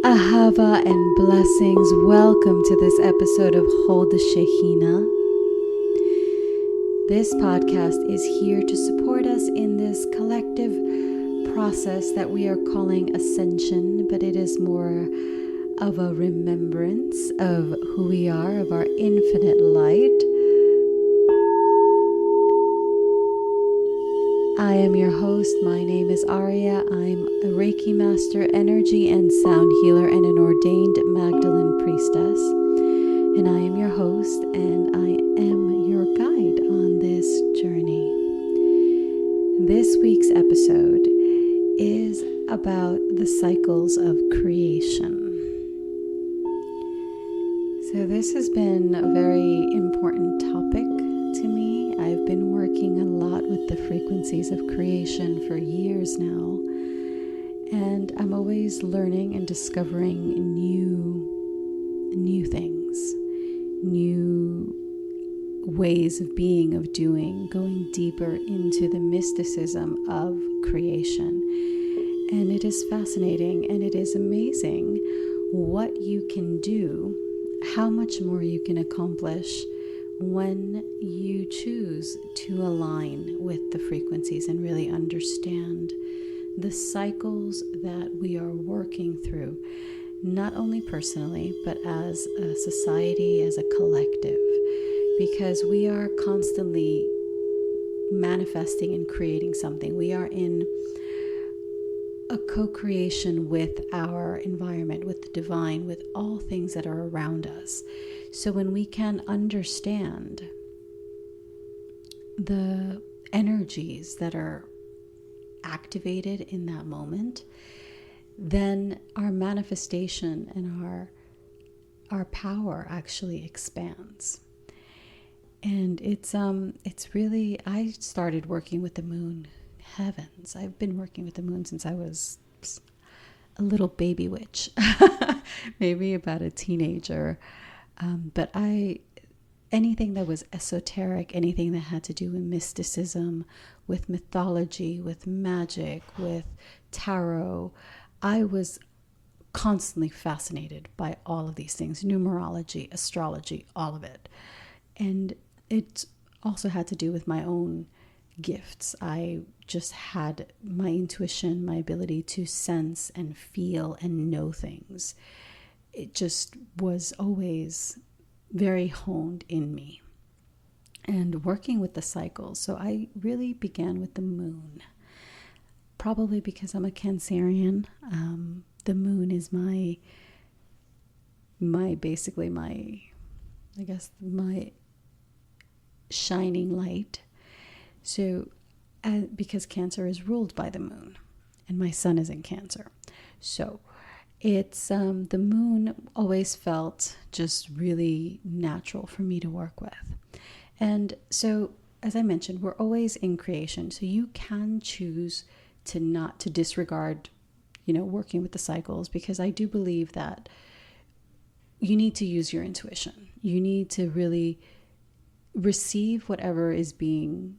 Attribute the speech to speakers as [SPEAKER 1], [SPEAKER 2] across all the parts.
[SPEAKER 1] Ahava and blessings. Welcome to this episode of Hold the Shekhinah. This podcast is here to support us in this collective process that we are calling ascension, but it is more of a remembrance of who we are, of our infinite light. I am your host. My name is Aurea. I'm a Reiki master, energy and sound healer, and an ordained Magdalene priestess. And I am your host, and I am your guide on this journey. This week's episode is about the cycles of creation. So this has been a very important topic to me. I've been working a lot with the frequencies of creation for years now, and I'm always learning and discovering new things, new ways of being, of doing, going deeper into the mysticism of creation. And it is fascinating and it is amazing what you can do, how much more you can accomplish when you choose to align with the frequencies and really understand the cycles that we are working through, not only personally, but as a society, as a collective, because we are constantly manifesting and creating something. We are in a co-creation with our environment, with the divine, with all things that are around us. So when we can understand the energies that are activated in that moment, then our manifestation and our power actually expands. And it's really, I started working with the moon. Heavens, I've been working with the moon since I was a little baby witch, maybe about a teenager. But anything that was esoteric, anything that had to do with mysticism, with mythology, with magic, with tarot, I was constantly fascinated by all of these things, numerology, astrology, all of it. And it also had to do with my own gifts. I just had my intuition, my ability to sense and feel and know things. It just was always very honed in me. And working with the cycles. So I really began with the moon. Probably because I'm a Cancerian. The moon is my shining light. So because Cancer is ruled by the moon, and my sun is in Cancer. So it's the moon always felt just really natural for me to work with. And so, as I mentioned, we're always in creation. So you can choose to disregard, working with the cycles, because I do believe that you need to use your intuition. You need to really receive whatever is being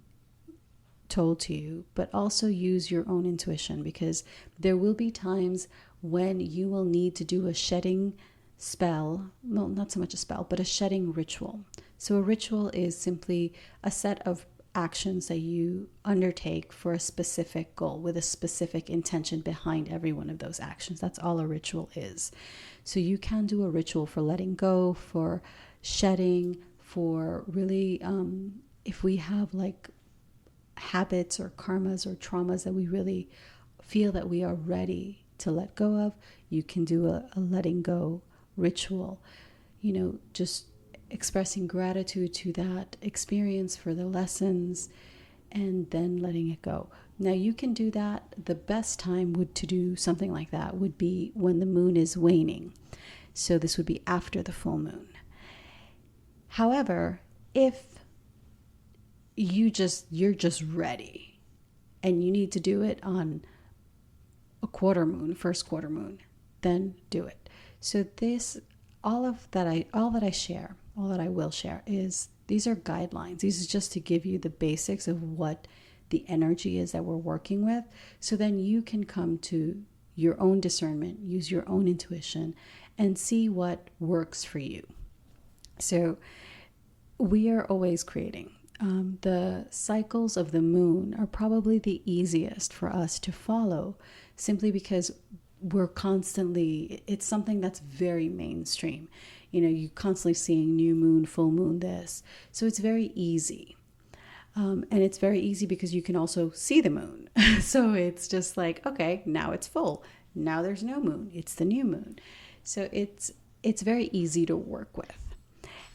[SPEAKER 1] told to you, but also use your own intuition, because there will be times when you will need to do a shedding spell. Well, not so much a spell, but a shedding ritual. So a ritual is simply a set of actions that you undertake for a specific goal with a specific intention behind every one of those actions. That's all a ritual is. So you can do a ritual for letting go, for shedding, for really, if we have like habits or karmas or traumas that we really feel that we are ready to let go of, you can do a letting go ritual, just expressing gratitude to that experience for the lessons and then letting it go. Now you can do that. The best time to do something like that would be when the moon is waning. So this would be after the full moon. However, if you're just ready and you need to do it on a first quarter moon, then do it. So all that I will share is these are guidelines. These is just to give you the basics of what the energy is that we're working with. So then you can come to your own discernment, use your own intuition, and see what works for you. So we are always creating. The cycles of the moon are probably the easiest for us to follow, simply because we're constantly, it's something that's very mainstream. You're constantly seeing new moon, full moon, this. So it's very easy. And it's very easy because you can also see the moon. So it's just like, okay, now it's full. Now there's no moon. It's the new moon. So it's very easy to work with.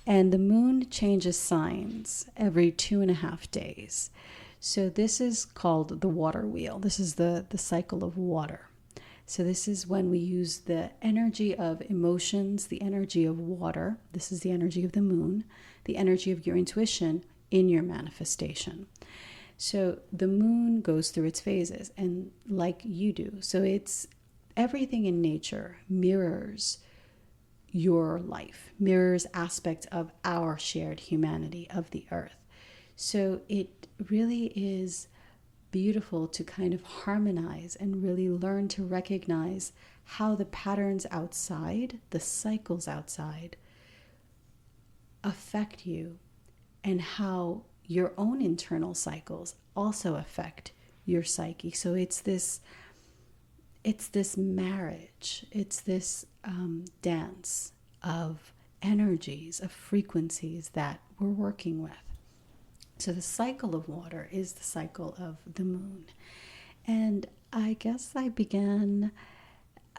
[SPEAKER 1] And the moon changes signs every 2.5 days. So this is called the water wheel. This is the cycle of water. So this is when we use the energy of emotions, the energy of water. This is the energy of the moon, the energy of your intuition in your manifestation. So the moon goes through its phases, and like you do. So it's everything in nature mirrors your life, mirrors aspects of our shared humanity of the earth. So it really is beautiful to kind of harmonize and really learn to recognize how the patterns outside, the cycles outside, affect you, and how your own internal cycles also affect your psyche. So it's this marriage, it's this dance of energies, of frequencies that we're working with. So the cycle of water is the cycle of the moon. And I guess I began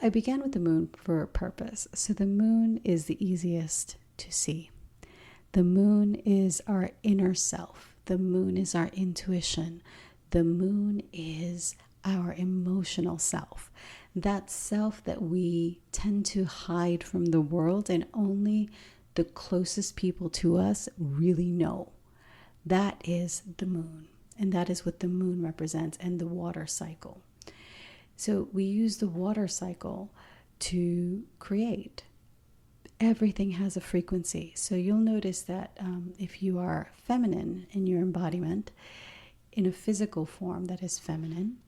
[SPEAKER 1] with the moon for a purpose. So the moon is the easiest to see. The moon is our inner self. The moon is our intuition. The moon is our emotional self. That self that we tend to hide from the world and only the closest people to us really know. That is the moon. And that is what the moon represents, and the water cycle. So we use the water cycle to create. Everything has a frequency. So you'll notice that if you are feminine in your embodiment, in a physical form that is feminine,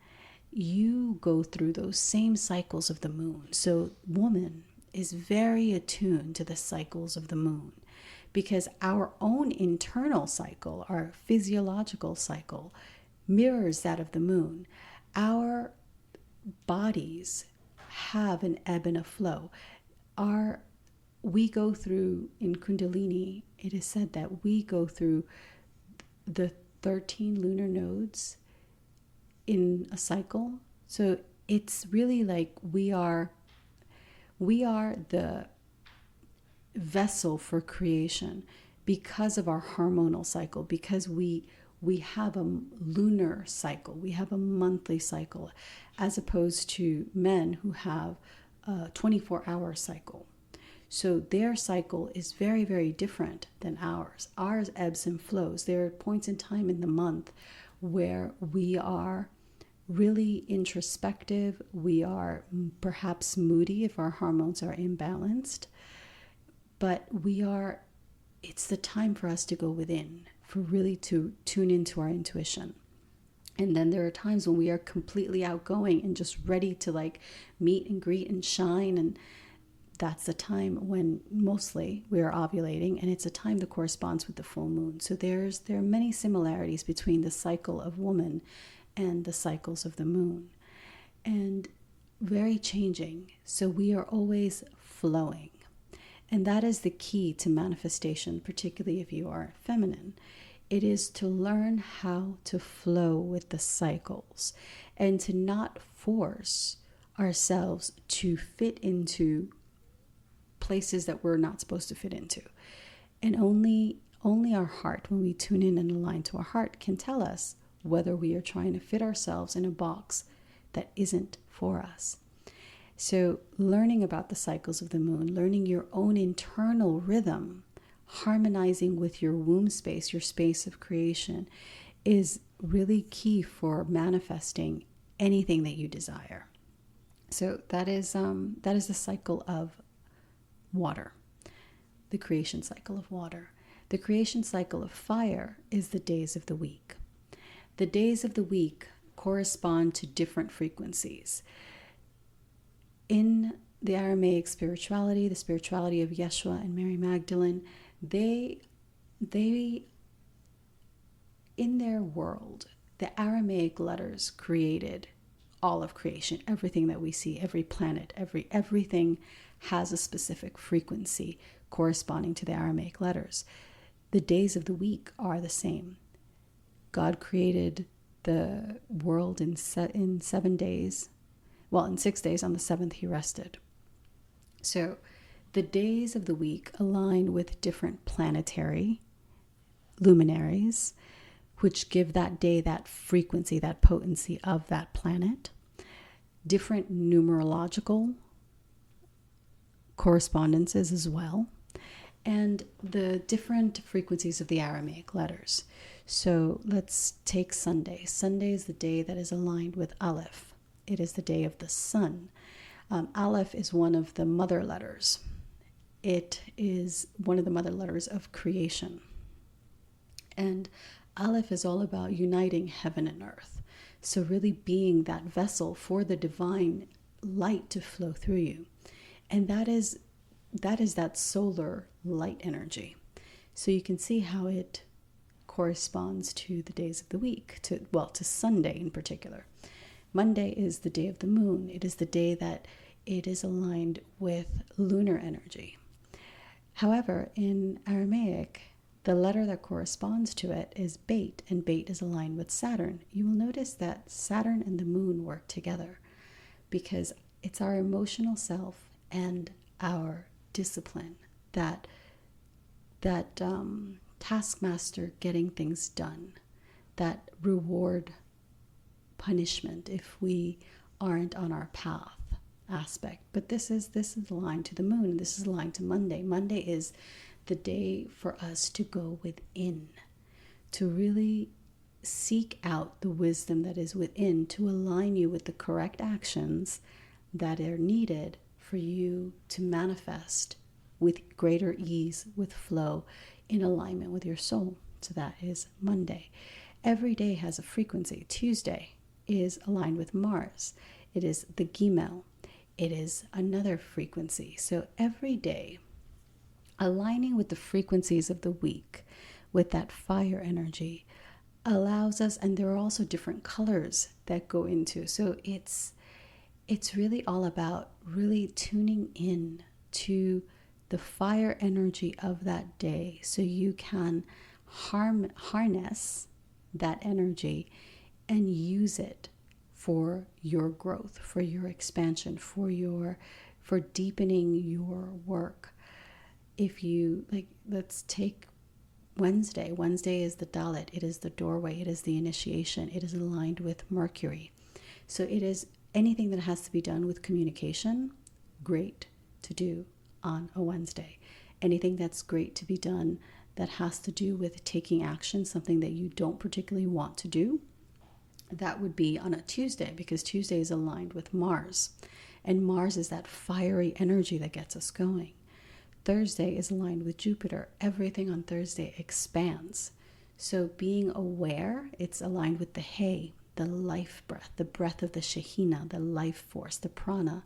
[SPEAKER 1] you go through those same cycles of the moon. So woman is very attuned to the cycles of the moon, because our own internal cycle, our physiological cycle, mirrors that of the moon. Our bodies have an ebb and a flow. We go through, in Kundalini, it is said that we go through the 13 lunar nodes in a cycle. So it's really like we are the vessel for creation because of our hormonal cycle, because we have a lunar cycle, we have a monthly cycle, as opposed to men who have a 24-hour cycle. So their cycle is very, very different than ours. Ours ebbs and flows. There are points in time in the month where we are really introspective. We are perhaps moody if our hormones are imbalanced. But it's the time for us to go within, for really to tune into our intuition. And then there are times when we are completely outgoing and just ready to meet and greet and shine. And that's the time when mostly we are ovulating, and it's a time that corresponds with the full moon. So there are many similarities between the cycle of woman and the cycles of the moon, and very changing. So we are always flowing. And that is the key to manifestation, particularly if you are feminine. It is to learn how to flow with the cycles and to not force ourselves to fit into places that we're not supposed to fit into. And only our heart, when we tune in and align to our heart, can tell us whether we are trying to fit ourselves in a box that isn't for us. So learning about the cycles of the moon, learning your own internal rhythm, harmonizing with your womb space, your space of creation, is really key for manifesting anything that you desire. So that is the cycle of water, the creation cycle of water. The creation cycle of fire is the days of the week. The days of the week correspond to different frequencies. in the Aramaic spirituality, the spirituality of Yeshua and Mary Magdalene, they in their world, the Aramaic letters created all of creation. Everything that we see, every planet, everything has a specific frequency corresponding to the Aramaic letters. The days of the week are the same. God created the world in 7 days. Well, in 6 days. On the seventh, he rested. So the days of the week align with different planetary luminaries, which give that day that frequency, that potency of that planet. Different numerological correspondences as well, and the different frequencies of the Aramaic letters. So let's take Sunday. Sunday is the day that is aligned with Aleph. It is the day of the sun. Aleph is one of the mother letters. It is one of the mother letters of creation. And Aleph is all about uniting heaven and earth. So really being that vessel for the divine light to flow through you. And that is that solar light energy. So you can see how it corresponds to the days of the week, to Sunday in particular. Monday is the day of the moon. It is the day that it is aligned with lunar energy. However, in Aramaic, the letter that corresponds to it is Beit, and Beit is aligned with Saturn. You will notice that Saturn and the moon work together because it's our emotional self and our discipline, that taskmaster getting things done, that reward punishment if we aren't on our path aspect. But this is aligned to the moon. This is aligned to Monday. Monday is the day for us to go within, to really seek out the wisdom that is within, to align you with the correct actions that are needed for you to manifest with greater ease, with flow, in alignment with your soul. So that is Monday. Every day has a frequency. Tuesday is aligned with Mars. It is the Gimel. It is another frequency. So every day, aligning with the frequencies of the week, with that fire energy, allows us, and there are also different colors that go into. So it's really all about really tuning in to the fire energy of that day so you can harness that energy and use it for your growth, for your expansion, for deepening your work. If you let's take Wednesday. Wednesday is the Dalit. It is the doorway. It is the initiation. It is aligned with Mercury. So it is anything that has to be done with communication, great to do on a Wednesday. Anything that's great to be done that has to do with taking action, something that you don't particularly want to do, that would be on a Tuesday, because Tuesday is aligned with Mars. And Mars is that fiery energy that gets us going. Thursday is aligned with Jupiter. Everything on Thursday expands. So being aware, it's aligned with the Hay, the life breath, the breath of the Shekhinah, the life force, the prana.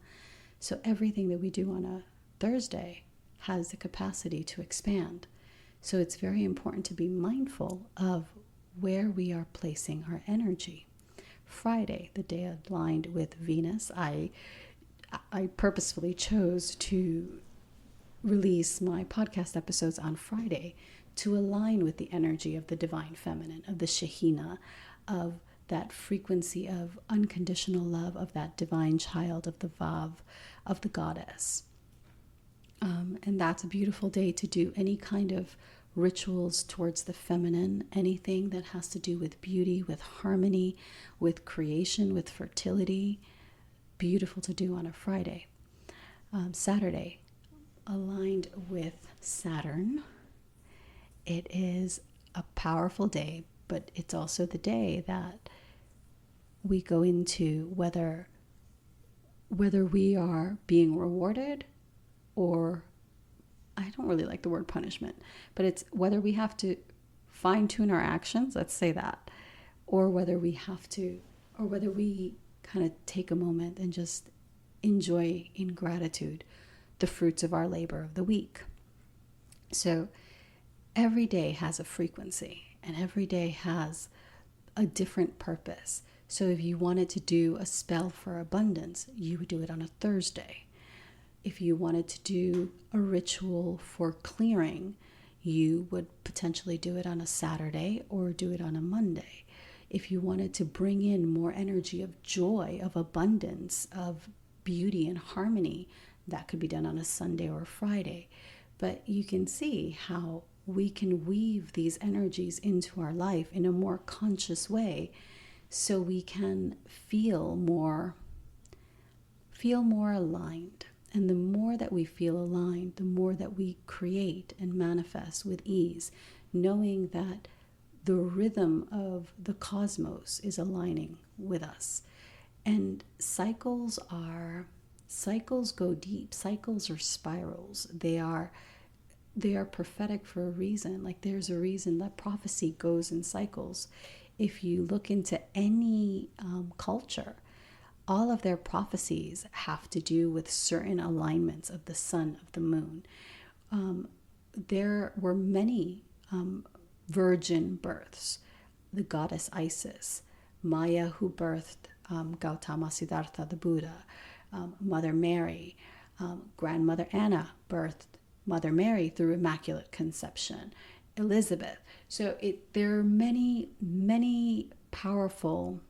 [SPEAKER 1] So everything that we do on a Thursday has the capacity to expand. So it's very important to be mindful of where we are placing our energy. Friday, the day aligned with Venus, I purposefully chose to release my podcast episodes on Friday to align with the energy of the divine feminine, of the Shekhinah, of that frequency of unconditional love, of that divine child, of the Vav, of the goddess. And that's a beautiful day to do any kind of rituals towards the feminine, anything that has to do with beauty, with harmony, with creation, with fertility. Beautiful to do on a Friday. Saturday, aligned with Saturn. It is a powerful day, but it's also the day that we go into whether we are being rewarded, or I don't really like the word punishment, but it's whether we have to fine-tune our actions, let's say that, or whether we kind of take a moment and just enjoy in gratitude the fruits of our labor of the week. So every day has a frequency, and every day has a different purpose. So if you wanted to do a spell for abundance, you would do it on a Thursday. If you wanted to do a ritual for clearing, you would potentially do it on a Saturday or do it on a Monday. If you wanted to bring in more energy of joy, of abundance, of beauty and harmony, that could be done on a Sunday or a Friday. But you can see how we can weave these energies into our life in a more conscious way, so we can feel more aligned. And the more that we feel aligned, the more that we create and manifest with ease, knowing that the rhythm of the cosmos is aligning with us. And cycles go deep. Cycles are spirals. They are prophetic for a reason. Like, there's a reason that prophecy goes in cycles. If you look into any culture, all of their prophecies have to do with certain alignments of the sun, of the moon. There were many virgin births. The goddess Isis, Maya, who birthed Gautama Siddhartha, the Buddha, Mother Mary, Grandmother Anna birthed Mother Mary through Immaculate Conception, Elizabeth. So there are many, many powerful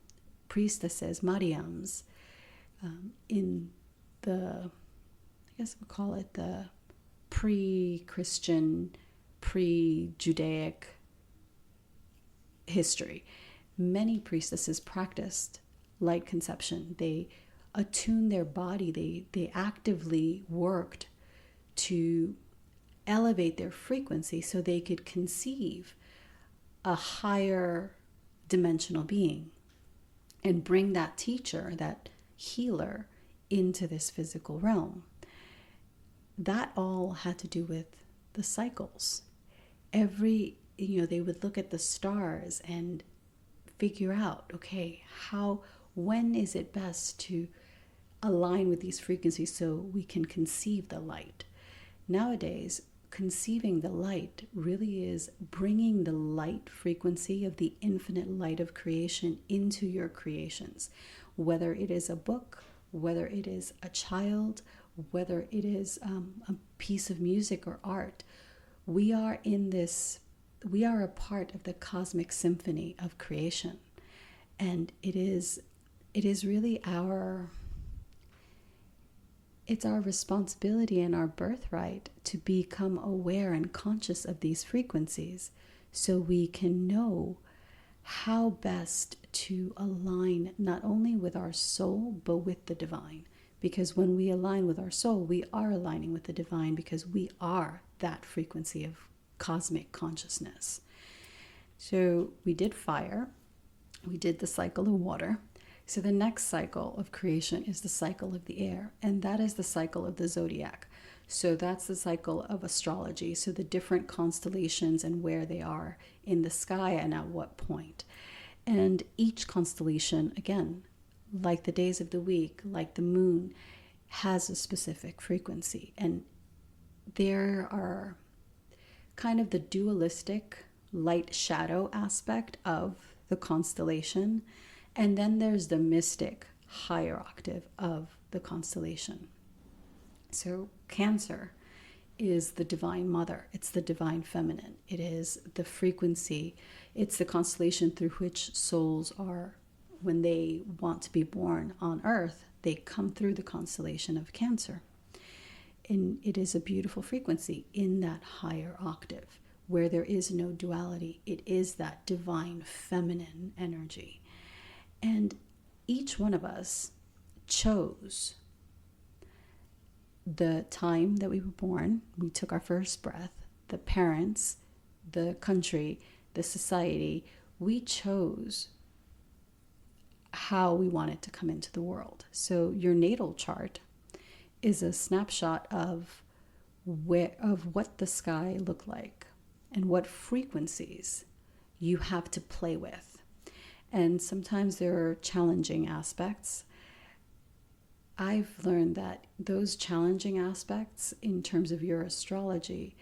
[SPEAKER 1] priestesses, Mariams, in the, I guess we'll call it the pre-Christian, pre-Judaic history. Many priestesses practiced light conception. They attuned their body. They actively worked to elevate their frequency so they could conceive a higher dimensional being and bring that teacher, that healer, into this physical realm. That all had to do with the cycles. They would look at the stars and figure out, okay, when is it best to align with these frequencies so we can conceive the light? Nowadays, conceiving the light really is bringing the light frequency of the infinite light of creation into your creations, whether it is a book, whether it is a child, whether it is a piece of music or art. We are a part of the cosmic symphony of creation, and it is really it's our responsibility and our birthright to become aware and conscious of these frequencies so we can know how best to align not only with our soul, but with the divine. Because when we align with our soul, we are aligning with the divine, because we are that frequency of cosmic consciousness. So we did fire, we did the cycle of water. So the next cycle of creation is the cycle of the air, and that is the cycle of the zodiac. So that's the cycle of astrology, so the different constellations and where they are in the sky and at what point. And each constellation, again, like the days of the week, like the moon, has a specific frequency. And there are kind of the dualistic light-shadow aspect of the constellation. And then there's the mystic higher octave of the constellation. So Cancer is the divine mother. It's the divine feminine. It is the frequency. It's the constellation through which souls are, when they want to be born on earth, they come through the constellation of Cancer. And it is a beautiful frequency in that higher octave where there is no duality. It is that divine feminine energy. And each one of us chose the time that we were born. We took our first breath, the parents, the country, the society. We chose how we wanted to come into the world. So your natal chart is a snapshot of what the sky looked like and what frequencies you have to play with. And sometimes there are challenging aspects. I've learned that those challenging aspects in terms of your astrology,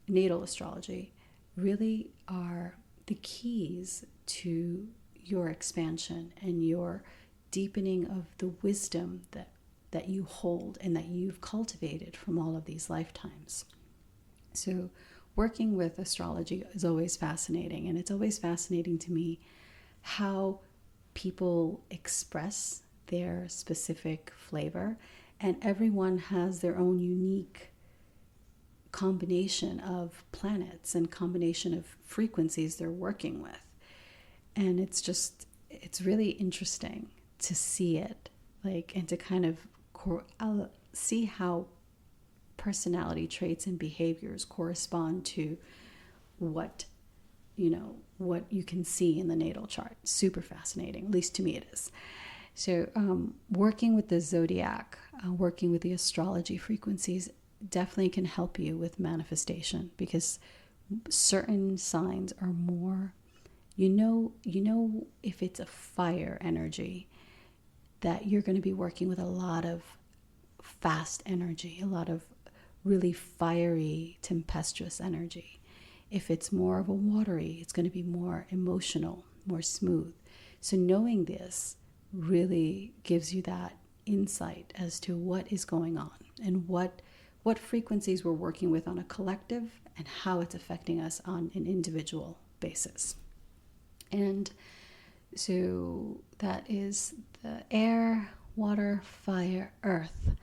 [SPEAKER 1] natal astrology, really are the keys to your expansion and your deepening of the wisdom that you hold and that you've cultivated from all of these lifetimes. So working with astrology is always fascinating, and it's always fascinating to me how people express their specific flavor, and everyone has their own unique combination of planets and combination of frequencies they're working with. And it's really interesting to see it, like, and to kind of see how personality traits and behaviors correspond to what you can see in the natal chart. Super fascinating, at least to me it is. So working with the zodiac, working with the astrology frequencies definitely can help you with manifestation, because certain signs are more, if it's a fire energy, that you're going to be working with a lot of fast energy, a lot of really fiery, tempestuous energy. If it's more of a watery, it's going to be more emotional, more smooth. So knowing this really gives you that insight as to what is going on and what frequencies we're working with on a collective and how it's affecting us on an individual basis. And so that is the air, water, fire, earth.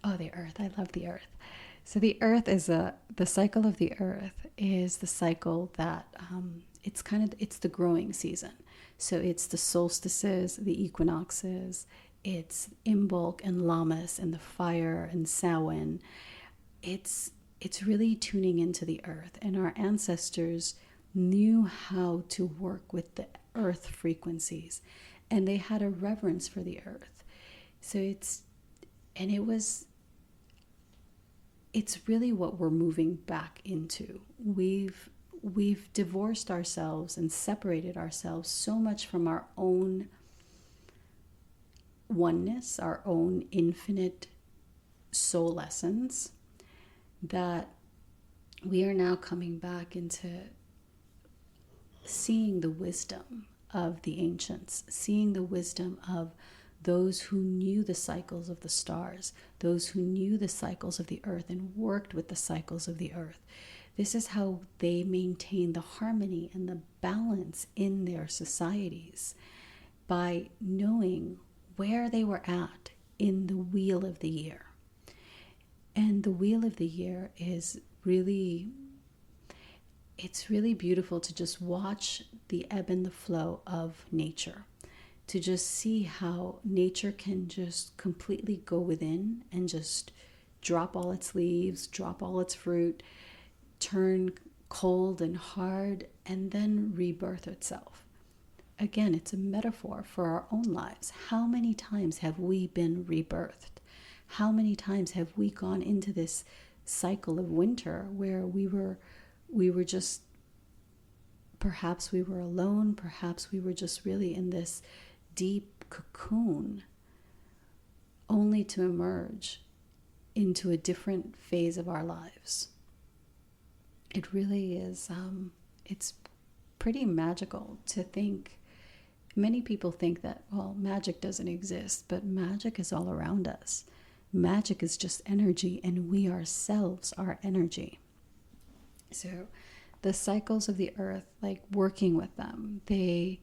[SPEAKER 1] Oh, the earth. I love the earth. So the earth is the cycle of the earth is the cycle that it's the growing season. So it's the solstices, the equinoxes, it's Imbolc and Lammas and the fire and Samhain. It's really tuning into the earth, and our ancestors knew how to work with the earth frequencies, and they had a reverence for the earth. So it's really what we're moving back into. We've divorced ourselves and separated ourselves so much from our own oneness, our own infinite soul essence, that we are now coming back into seeing the wisdom of the ancients, seeing the wisdom of those who knew the cycles of the stars, those who knew the cycles of the earth and worked with the cycles of the earth. This is how they maintained the harmony and the balance in their societies, by knowing where they were at in the wheel of the year. And the wheel of the year is really beautiful to just watch the ebb and the flow of nature, to just see how nature can just completely go within and just drop all its leaves, drop all its fruit, turn cold and hard, and then rebirth itself. Again, it's a metaphor for our own lives. How many times have we been rebirthed? How many times have we gone into this cycle of winter where we were just, perhaps we were alone, perhaps we were just really in this deep cocoon, only to emerge into a different phase of our lives. It really is, it's pretty magical to think. Many people think that, well, magic doesn't exist, but magic is all around us. Magic is just energy, and we ourselves are energy. So the cycles of the earth, like working with them, they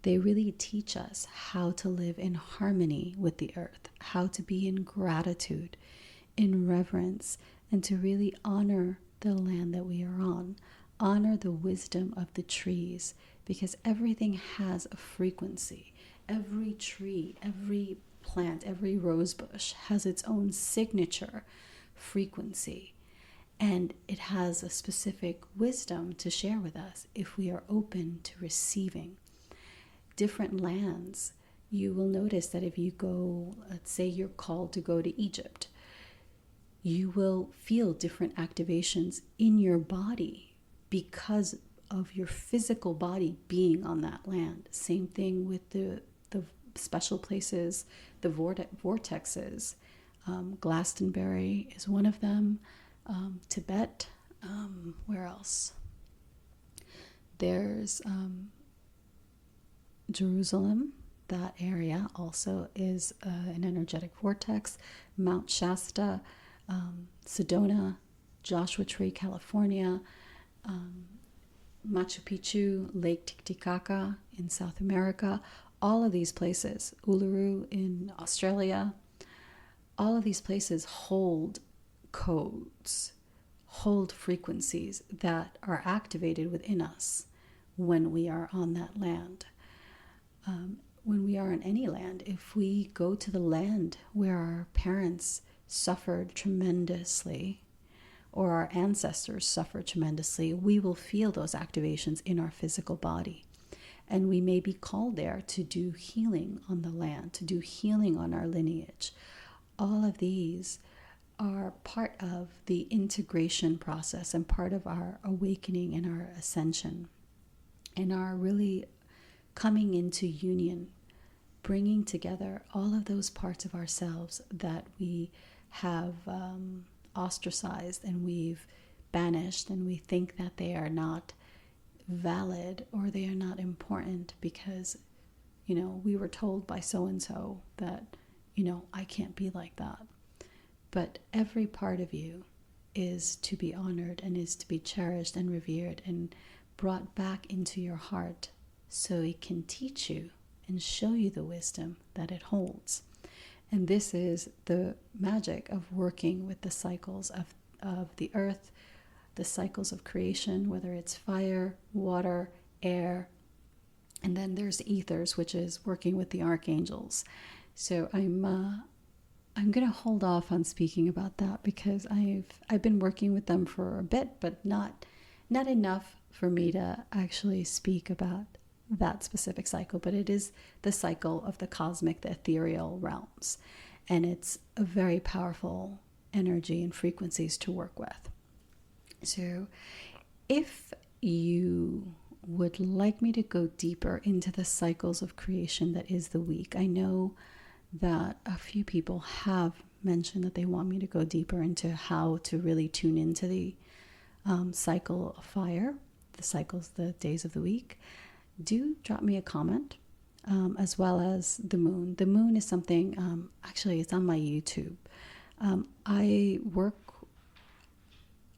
[SPEAKER 1] really teach us how to live in harmony with the earth, how to be in gratitude, in reverence, and to really honor the land that we are on, honor the wisdom of the trees, because everything has a frequency. Every tree, every plant, every rose bush has its own signature frequency, and it has a specific wisdom to share with us if we are open to receiving. Different lands, you will notice that if you go, let's say you're called to go to Egypt, you will feel different activations in your body because of your physical body being on that land. Same thing with the special places, the vortexes. Glastonbury is one of them. Tibet. Where else? There's Jerusalem. That area also is an energetic vortex. Mount Shasta, Sedona, Joshua Tree, California, Machu Picchu, Lake Titicaca in South America, all of these places, Uluru in Australia, all of these places hold codes, hold frequencies that are activated within us when we are on that land. When we are on any land, if we go to the land where our parents suffered tremendously, or our ancestors suffered tremendously, we will feel those activations in our physical body. And we may be called there to do healing on the land, to do healing on our lineage. All of these are part of the integration process and part of our awakening and our ascension and our really coming into union, bringing together all of those parts of ourselves that we have ostracized and we've banished, and we think that they are not valid or they are not important because, we were told by so-and-so that, I can't be like that. But every part of you is to be honored and is to be cherished and revered and brought back into your heart so it can teach you and show you the wisdom that it holds. And this is the magic of working with the cycles of the earth, the cycles of creation, whether it's fire, water, air, and then there's ethers, which is working with the archangels. So I'm going to hold off on speaking about that because I've been working with them for a bit, but not enough for me to actually speak about that specific cycle. But it is the cycle of the cosmic, the ethereal realms, and it's a very powerful energy and frequencies to work with. So if you would like me to go deeper into the cycles of creation that is the week, I know that a few people have mentioned that they want me to go deeper into how to really tune into the cycle of fire, the cycles, the days of the week. Do drop me a comment, as well as the moon. The moon is something, actually it's on my YouTube. I work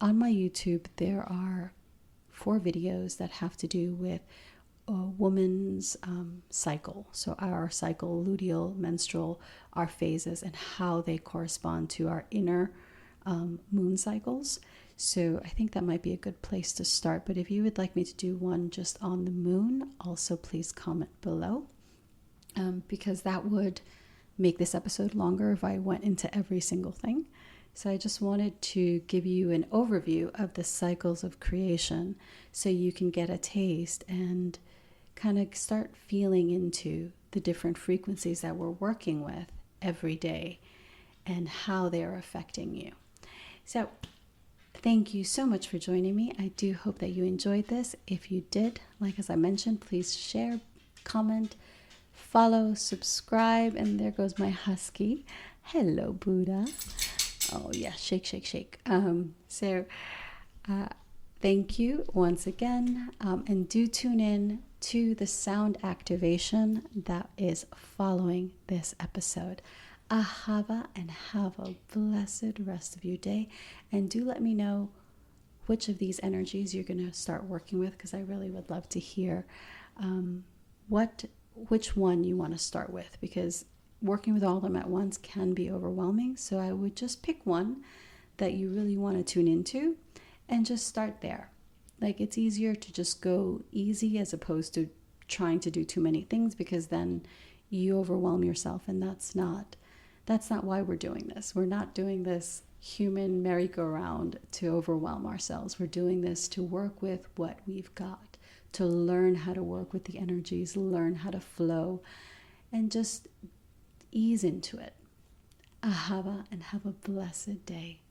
[SPEAKER 1] on my YouTube. There are 4 videos that have to do with a woman's cycle. So our cycle, luteal, menstrual, our phases, and how they correspond to our inner moon cycles. So I think that might be a good place to start. But if you would like me to do one just on the moon, also please comment below, because that would make this episode longer if I went into every single thing. So I just wanted to give you an overview of the cycles of creation so you can get a taste and kind of start feeling into the different frequencies that we're working with every day and how they are affecting you. So thank you so much for joining me. I do hope that you enjoyed this. If you did, as I mentioned, please share, comment, follow, subscribe, and there goes my husky. Hello, Buddha. Oh yeah, shake, shake, shake. Thank you once again, and do tune in to the sound activation that is following this episode. Ahava, and have a blessed rest of your day. And do let me know which of these energies you're going to start working with, because I really would love to hear which one you want to start with, because working with all of them at once can be overwhelming. So I would just pick one that you really want to tune into and just start there. It's easier to just go easy as opposed to trying to do too many things, because then you overwhelm yourself, and that's not why we're doing this. We're not doing this human merry-go-round to overwhelm ourselves. We're doing this to work with what we've got, to learn how to work with the energies, learn how to flow, and just ease into it. Ahava, and have a blessed day.